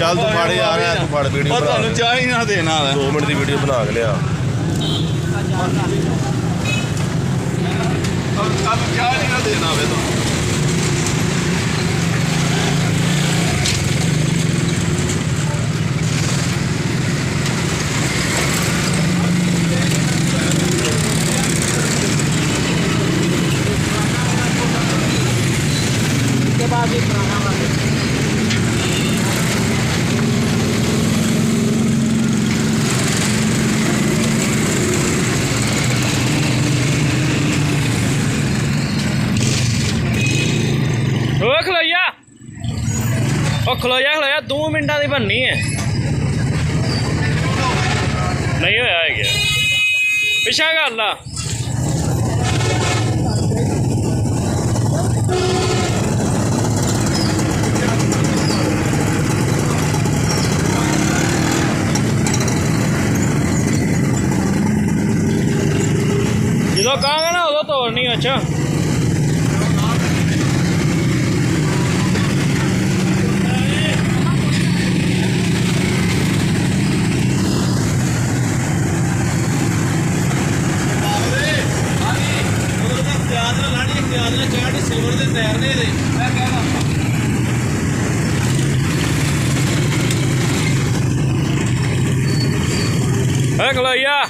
ਚੱਲ ਤੂੰ ਫੜ ਯਾਰ ਤੂੰ ਫੜ ਵੀਡੀਓ ਉਹ ਤੁਹਾਨੂੰ ਚਾਹ ਹੀ ਨਾ ਦੇਣਾ 2 ਮਿੰਟ ਦੀ ਵੀਡੀਓ ਬਣਾ ਕੇ ਲਿਆ ਤੁਹਾਨੂੰ ਚਾਹ ਹੀ ਨਾ ਦੇਣਾ ਵੇ ਤੂੰ बाद ही पुराना वाला खलोया खलोया 2 मिनटा की बननी है नहीं होया है क्या पिछा कर ला जो कहोगे ना उदो तोड़नी अच्छा खलोया